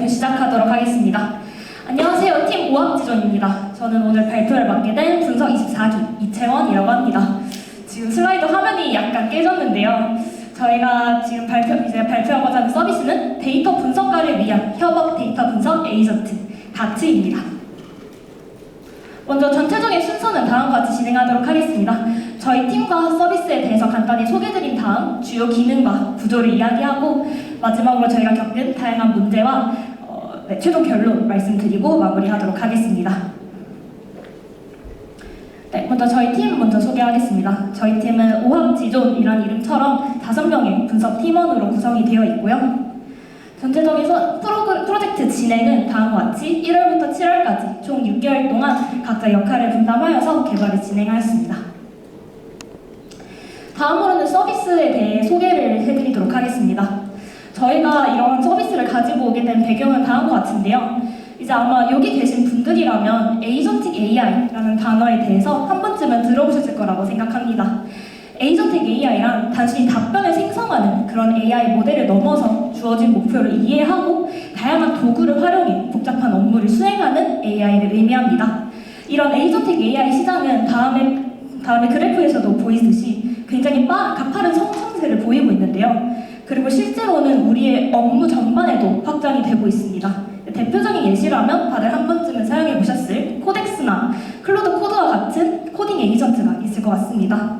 발표 시작하도록 하겠습니다. 안녕하세요. 팀 오학지존입니다. 저는 오늘 발표를 맡게 된 분석 24기 이채원이라고 합니다. 지금 슬라이드 화면이 약간 깨졌는데요. 저희가 지금 발표하고자 하는 서비스는 데이터 분석가를 위한 협업 데이터 분석 에이전트 다트입니다. 먼저 전체적인 순서는 다음과 같이 진행하도록 하겠습니다. 저희 팀과 서비스에 대해서 간단히 소개드린 다음 주요 기능과 구조를 이야기하고 마지막으로 저희가 겪은 다양한 문제와 최종 결론 말씀드리고 마무리하도록 하겠습니다. 먼저 저희 팀 먼저 소개하겠습니다. 저희 팀은 오학지존이라는 이름처럼 5명의 분석 팀원으로 구성이 되어 있고요. 전체적인 프로젝트 진행은 다음과 같이 1월부터 7월까지 총 6개월 동안 각자 역할을 분담하여서 개발을 진행하였습니다. 다음으로는 서비스에 대해 소개를 해드리도록 하겠습니다. 저희가 이런 서비스를 가지고 오게 된 배경은 다음과 같은데요. 이제 아마 여기 계신 분들이라면 에이전틱 AI라는 단어에 대해서 한 번쯤은 들어보셨을 거라고 생각합니다. 에이전틱 AI란 단순히 답변을 생성하는 그런 AI 모델을 넘어서 주어진 목표를 이해하고 다양한 도구를 활용해 복잡한 업무를 수행하는 AI를 의미합니다. 이런 에이전틱 AI 시장은 다음에 그래프에서도 보이듯이 굉장히 가파른 성장세를 보이고 있는데요. 그리고 실제로는 우리의 업무 전반에도 확장이 되고 있습니다. 대표적인 예시라면 다들 한 번쯤은 사용해 보셨을 코덱스나 클로드 코드와 같은 코딩 에이전트가 있을 것 같습니다.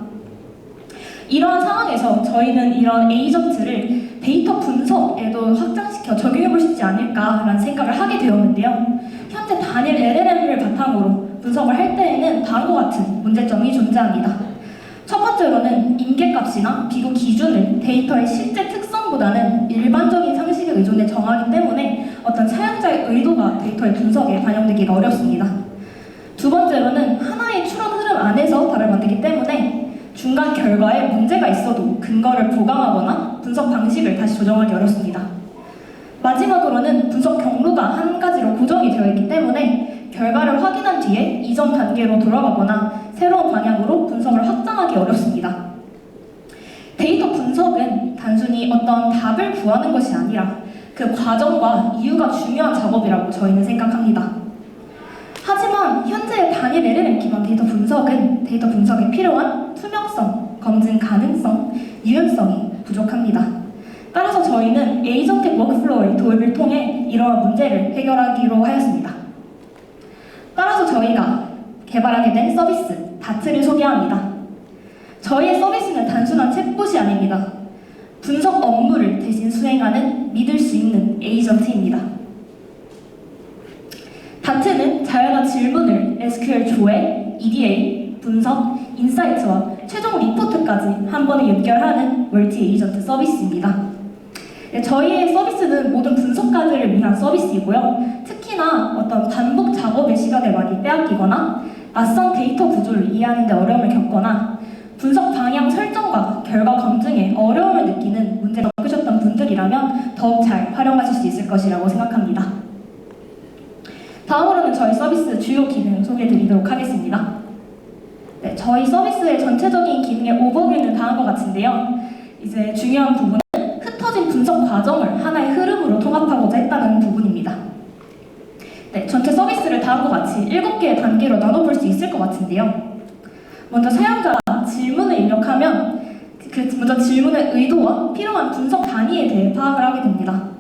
이러한 상황에서 저희는 이런 에이전트를 데이터 분석에도 확장시켜 적용해 볼 수 있지 않을까라는 생각을 하게 되었는데요. 현재 단일 LLM을 바탕으로 분석을 할 때에는 다음과 같은 문제점이 존재합니다. 첫 번째로는 임계값이나 비교 기준을 데이터의 실제 특성보다는 일반적인 상식에 의존해 정하기 때문에 어떤 사용자의 의도가 데이터의 분석에 반영되기가 어렵습니다. 두 번째로는 하나의 추론 흐름 안에서 답을 만들기 때문에 중간 결과에 문제가 있어도 근거를 보강하거나 분석 방식을 다시 조정하기 어렵습니다. 마지막으로는 분석 경로가 한 가지로 고정이 되어 있기 때문에 결과를 확인한 뒤에 이전 단계로 돌아가거나 새로운 방향으로 분석을 확장하기 어렵습니다. 데이터 분석은 단순히 어떤 답을 구하는 것이 아니라 그 과정과 이유가 중요한 작업이라고 저희는 생각합니다. 하지만 현재의 단일 LLM 기반 데이터 분석은 데이터 분석에 필요한 투명성, 검증 가능성, 유연성이 부족합니다. 따라서 저희는 에이전틱 워크플로우의 도입을 통해 이러한 문제를 해결하기로 하였습니다. 따라서 저희가 개발하게 된 서비스 다트를 소개합니다. 저희의 서비스는 단순한 챗봇이 아닙니다. 분석 업무를 대신 수행하는 믿을 수 있는 에이전트입니다. 다트는 다양한 질문을 SQL 조회, EDA, 분석, 인사이트와 최종 리포트까지 한 번에 연결하는 멀티 에이전트 서비스입니다. 저희의 서비스는 모든 분석가들을 위한 서비스이고요. 특히나 어떤 반복 작업의 시간을 많이 빼앗기거나 낯선 데이터 구조를 이해하는 데 어려움을 겪거나 분석 방향 설정과 결과 검증에 어려움을 느끼는 문제가 겪으셨던 분들이라면 더욱 잘 활용하실 수 있을 것이라고 생각합니다. 다음으로는 저희 서비스 주요 기능 소개해드리도록 하겠습니다. 저희 서비스의 전체적인 기능의 오버뷰는 다음과 같은데요. 이제 중요한 부분은 흩어진 분석 과정을 하나의 흐름으로 통합하고자 했다는 부분입니다. 전체 서비스를 다음과 같이 7개의 단계로 나눠볼 수 있을 것 같은데요. 먼저 사용자가 질문을 입력하면 먼저 질문의 의도와 필요한 분석 단위에 대해 파악을 하게 됩니다.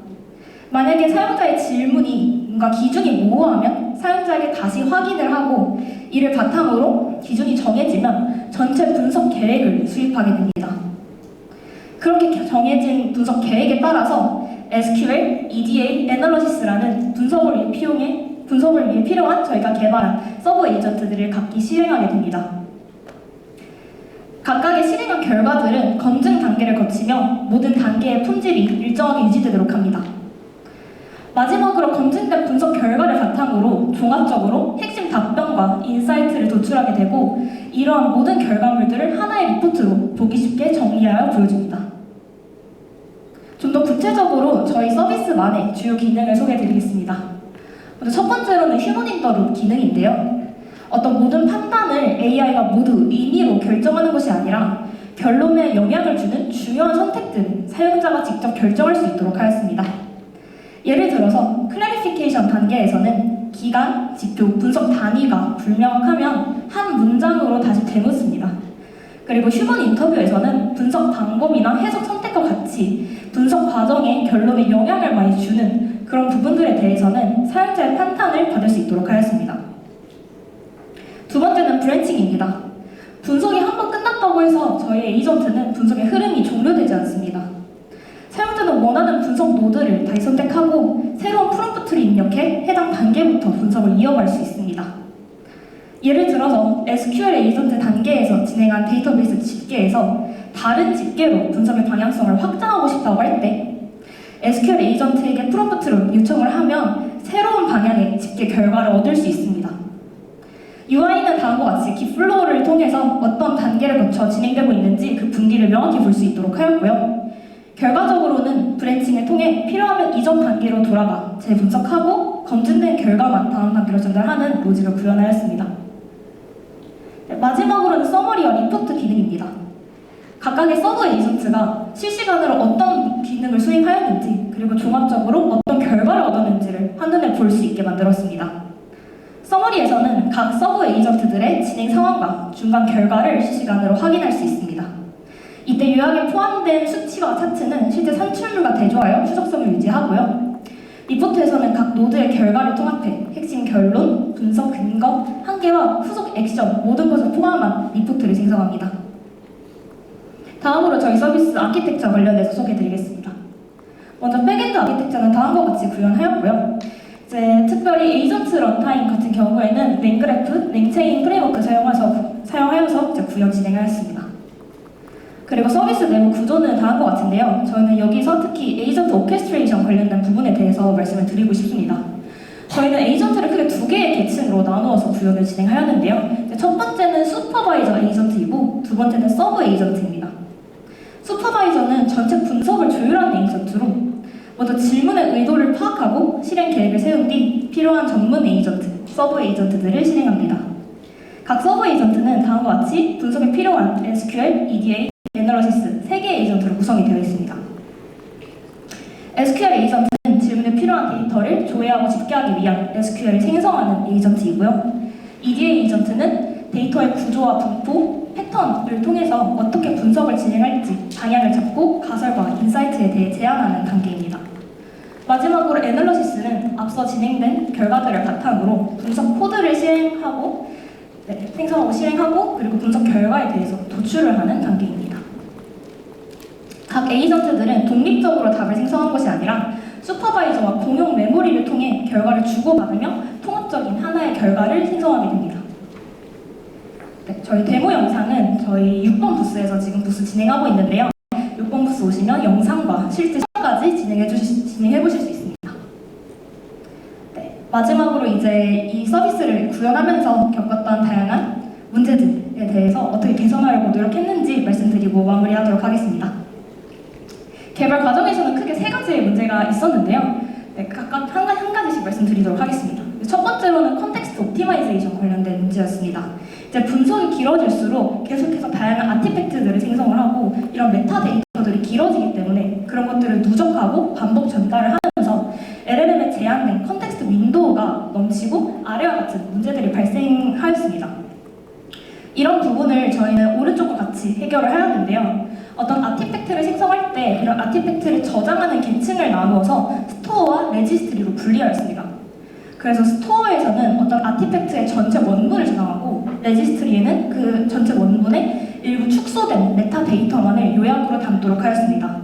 만약에 사용자의 질문이 뭔가 기준이 모호하면 사용자에게 다시 확인을 하고 이를 바탕으로 기준이 정해지면 전체 분석 계획을 수립하게 됩니다. 그렇게 정해진 분석 계획에 따라서 SQL, EDA, 애널리시스라는 분석을 위해 필요한 저희가 개발한 서버 에이전트들을 각기 실행하게 됩니다. 각각의 실행한 결과들은 검증 단계를 거치며 모든 단계의 품질이 일정하게 유지되도록 합니다. 마지막으로 검증된 분석 결과를 바탕으로 종합적으로 핵심 답변과 인사이트를 도출하게 되고 이러한 모든 결과물들을 하나의 리포트로 보기 쉽게 정리하여 보여줍니다. 좀 더 구체적으로 저희 서비스만의 주요 기능을 소개해드리겠습니다. 먼저 첫 번째로는 휴먼 인 더 룹 기능인데요. 어떤 모든 판단을 AI가 모두 임의로 결정하는 것이 아니라 결론에 영향을 주는 중요한 선택들은 사용자가 직접 결정할 수 있도록 하였습니다. 예를 들어서 클래리피케이션 단계에서는 기간, 지표, 분석 단위가 불명확하면 한 문장으로 다시 되묻습니다. 그리고 휴먼 인터뷰에서는 분석 방법이나 해석 선택과 같이 분석 과정에 결론에 영향을 많이 주는 그런 부분들에 대해서는 사용자의 판단을 받을 수 있도록 하였습니다. 두 번째는 브랜칭입니다. 분석이 한 번 끝났다고 해서 저희 에이전트는 분석의 흐름이 종료되지 않습니다. 사용자는 원하는 분석 노드를 다시 선택하고 새로운 프롬프트를 입력해 해당 단계부터 분석을 이어갈 수 있습니다. 예를 들어서 SQL 에이전트 단계에서 진행한 데이터베이스 집계에서 다른 집계로 분석의 방향성을 확장하고 싶다고 할 때 SQL 에이전트에게 프롬프트를 요청을 하면 새로운 방향의 집계 결과를 얻을 수 있습니다. UI는 다음과 같이 기플로우를 통해서 어떤 단계를 거쳐 진행되고 있는지 그 분기를 명확히 볼 수 있도록 하였고요. 결과적으로는 브랜칭을 통해 필요하면 이전 단계로 돌아가 재분석하고 검증된 결과만 다음 단계로 전달하는 로직을 구현하였습니다. 마지막으로는 서머리와 리포트 기능입니다. 각각의 서브 에이전트가 실시간으로 어떤 기능을 수행하였는지 그리고 종합적으로 어떤 결과를 얻었는지를 한눈에 볼 수 있게 만들었습니다. 서머리에서는 각 서브 에이전트들의 진행 상황과 중간 결과를 실시간으로 확인할 수 있습니다. 이때 요약에 포함된 수치와 차트는 실제 산출물과 대조하여 추적성을 유지하고요. 리포트에서는 각 노드의 결과를 통합해 핵심 결론, 분석 근거, 한계와 후속 액션 모든 것을 포함한 리포트를 생성합니다. 다음으로 저희 서비스 아키텍처 관련해서 소개해드리겠습니다. 먼저 백엔드 아키텍처는 다음과 같이 구현하였고요. 특별히 에이전트 런타임 같은 경우에는 랭그래프, 랭체인 프레임워크 사용하여서 구현 진행하였습니다. 그리고 서비스 내부 구조는 다음과 같은데요. 저는 여기서 특히 에이전트 오케스트레이션 관련된 부분에 대해서 말씀을 드리고 싶습니다. 저희는 에이전트를 크게 두 개의 계층으로 나누어서 구현을 진행하였는데요. 첫 번째는 슈퍼바이저 에이전트이고 두 번째는 서브 에이전트입니다. 슈퍼바이저는 전체 분석을 조율하는 에이전트로 먼저 질문의 의도를 파악하고 실행 계획을 세운 뒤 필요한 전문 에이전트, 서브 에이전트들을 실행합니다. 각 서브 에이전트는 다음과 같이 분석에 필요한 SQL, EDA, 애널리시스 3개의 에이전트로 구성이 되어 있습니다. SQL 에이전트는 질문에 필요한 데이터를 조회하고 집계하기 위한 SQL을 생성하는 에이전트이고요. EDA 에이전트는 데이터의 구조와 분포, 패턴을 통해서 어떻게 분석을 진행할지 방향을 잡고 가설과 인사이트에 대해 제안하는 단계입니다. 마지막으로 애널리시스는 앞서 진행된 결과들을 바탕으로 분석 코드를 생성하고 실행하고 그리고 분석 결과에 대해서 도출을 하는 단계입니다. 각 에이전트들은 독립적으로 답을 생성한 것이 아니라 슈퍼바이저와 공용 메모리를 통해 결과를 주고받으며 통합적인 하나의 결과를 생성하게 됩니다. 저희 데모 영상은 저희 6번 부스에서 지금 부스 진행하고 있는데요. 6번 부스 오시면 영상과 실제 시험까지 진행해 보실 수 있습니다. 마지막으로 이제 이 서비스를 구현하면서 겪었던 다양한 문제들에 대해서 어떻게 개선하려고 노력했는지 말씀드리고 마무리하도록 하겠습니다. 개발 과정에서는 크게 3가지의 문제가 있었는데요. 각각 한 가지씩 말씀드리도록 하겠습니다. 첫 번째로는 컨텍스트 옵티마이제이션 관련된 문제였습니다. 이제 분석이 길어질수록 계속해서 다양한 아티팩트들을 생성을 하고 이런 메타 데이터들이 길어지기 때문에 그런 것들을 누적하고 반복 전달을 하면서 LLM에 제한된 컨텍스트 윈도우가 넘치고 아래와 같은 문제들이 발생하였습니다. 이런 부분을 저희는 오른쪽과 같이 해결을 하였는데요. 어떤 아티팩트를 생성할 때 이런 아티팩트를 저장하는 계층을 나누어서 스토어와 레지스트리로 분리하였습니다. 그래서 스토어에서는 어떤 아티팩트의 전체 원문을 저장하고 레지스트리에는 그 전체 원문의 일부 축소된 메타데이터만을 요약으로 담도록 하였습니다.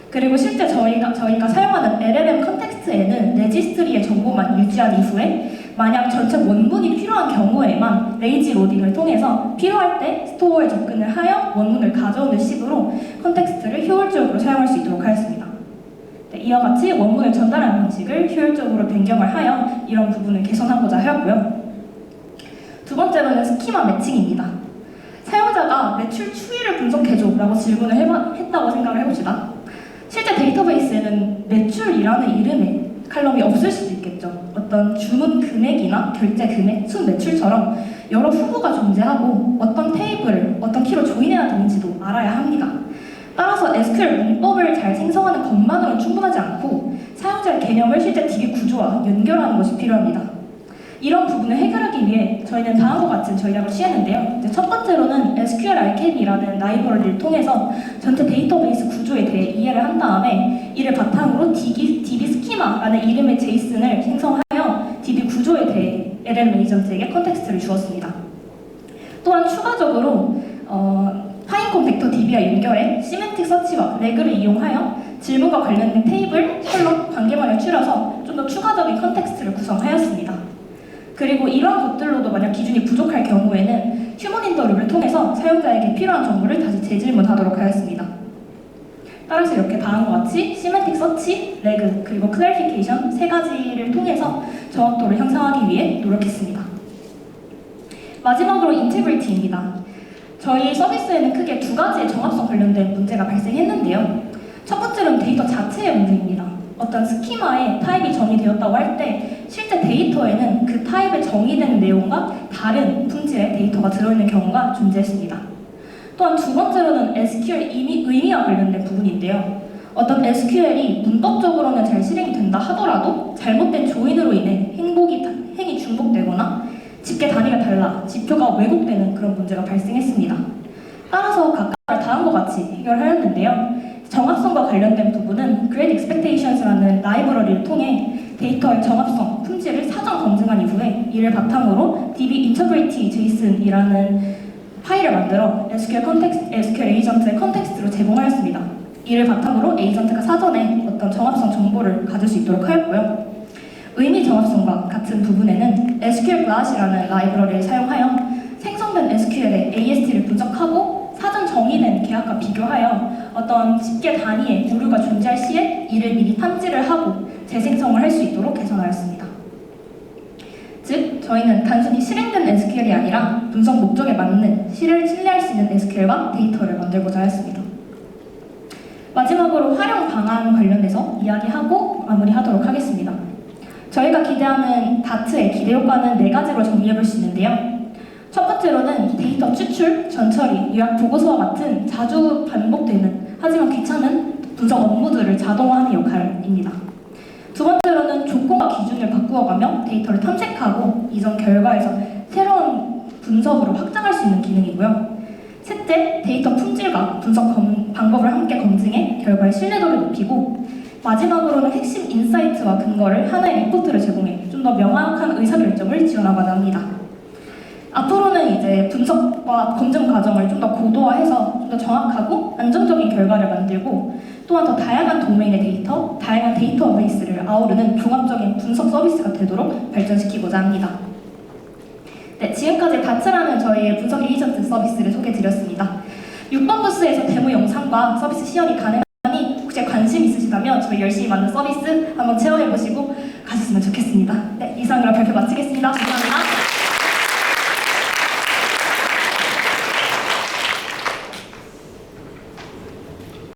그리고 실제 저희가 사용하는 LLM 컨텍스트에는 레지스트리의 정보만 유지한 이후에 만약 전체 원문이 필요한 경우에만 레이지 로딩을 통해서 필요할 때 스토어에 접근을 하여 원문을 가져오는 식으로 컨텍스트를 효율적으로 사용할 수 있도록 하였습니다. 이와 같이 원문을 전달하는 방식을 효율적으로 변경을 하여 이런 부분을 개선하고자 하였고요. 두 번째로는 스키마 매칭입니다. 사용자가 매출 추이를 분석해줘 라고 질문을 했다고 생각을 해봅시다. 실제 데이터베이스에는 매출이라는 이름의 칼럼이 없을 수도 있겠죠. 어떤 주문 금액이나 결제 금액, 순 매출처럼 여러 후보가 존재하고 어떤 테이블을 어떤 키로 조인해야 되는지도 알아야 합니다. 따라서 SQL 문법을 잘 생성하는 것만으로는 충분하지 않고 사용자의 사용자의 개념을 실제 DB 구조와 연결하는 것이 필요합니다. 이런 부분을 해결하기 위해 저희는 다음과 같은 전략을 취했는데요. 첫 번째로는 SQL RCAM이라는 라이브러리를 통해서 전체 데이터베이스 구조에 대해 이해를 한 다음에 이를 바탕으로 DB 스키마라는 이름의 JSON을 생성하여 DB 구조에 대해 LLM 에이전트에게 컨텍스트를 주었습니다. 또한 추가적으로 파인 컴팩터 DB와 연결해 시멘틱 서치와 레그를 이용하여 질문과 관련된 테이블, 컬럼, 관계만을 추려서 좀 더 추가적인 컨텍스트를 구성하였습니다. 그리고 이러한 것들로도 만약 기준이 부족할 경우에는 휴먼 인터뷰를 통해서 사용자에게 필요한 정보를 다시 재질문하도록 하였습니다. 따라서 이렇게 다음과 같이 시멘틱 서치, 레그, 그리고 클래리피케이션 세 가지를 통해서 정확도를 향상하기 위해 노력했습니다. 마지막으로 인테그리티입니다. 저희 서비스에는 크게 두 가지의 정합성 관련된 문제가 발생했는데요. 첫 번째로는 데이터 자체의 문제입니다. 어떤 스키마에 타입이 정의되었다고 할 때 실제 데이터에는 그 타입에 정의된 내용과 다른 품질의 데이터가 들어있는 경우가 존재했습니다. 또한 두 번째로는 SQL 의미와 관련된 부분인데요. 어떤 SQL이 문법적으로는 잘 실행이 된다 하더라도 잘못된 조인으로 인해 행이 중복되거나 집계 단위가 달라 지표가 왜곡되는 그런 문제가 발생했습니다. 따라서 각각을 다음과 같이 해결하였는데요. 정합성과 관련된 부분은 Grade Expectations라는 라이브러리를 통해 데이터의 정합성, 품질을 사전 검증한 이후에 이를 바탕으로 DB Integrity JSON이라는 파일을 만들어 SQL 에이전트의 컨텍스트로 제공하였습니다. 이를 바탕으로 에이전트가 사전에 어떤 정합성 정보를 가질 수 있도록 하였고요. 의미 정합성과 같은 부분에는 SQL Glass이라는 라이브러리를 사용하여 생성된 SQL의 AST를 분석하고 사전 정의된 계약과 비교하여 어떤 집계 단위의 오류가 존재할 시에 이를 미리 탐지를 하고 재생성을 할 수 있도록 개선하였습니다. 즉, 저희는 단순히 실행된 SQL이 아니라 분석 목적에 맞는 신뢰할 수 있는 SQL과 데이터를 만들고자 하였습니다. 마지막으로 활용 방안 관련해서 이야기하고 마무리하도록 하겠습니다. 저희가 기대하는 다트의 기대 효과는 4가지로 정리해볼 수 있는데요. 첫 번째로는 데이터 추출, 전처리, 요약 보고서와 같은 자주 반복되는 하지만 귀찮은 분석 업무들을 자동화하는 역할입니다. 두 번째로는 조건과 기준을 바꾸어가며 데이터를 탐색하고 이전 결과에서 새로운 분석으로 확장할 수 있는 기능이고요. 셋째, 데이터 품질과 분석 방법을 함께 검증해 결과의 신뢰도를 높이고 마지막으로는 핵심 인사이트와 근거를 하나의 리포트를 제공해 좀 더 명확한 의사결정을 지원하고자 합니다. 앞으로는 이제 분석과 검증 과정을 좀 더 고도화해서 좀 더 정확하고 안정적인 결과를 만들고 또한 더 다양한 도메인의 데이터, 다양한 데이터베이스를 아우르는 종합적인 분석 서비스가 되도록 발전시키고자 합니다. 네, 지금까지 다트라는 저희의 분석 에이전트 서비스를 소개해드렸습니다. 6번 부스에서 데모 영상과 서비스 시연이 가능하니 혹시 관심 있으시다면 저희 열심히 만든 서비스 한번 체험해보시고 가셨으면 좋겠습니다.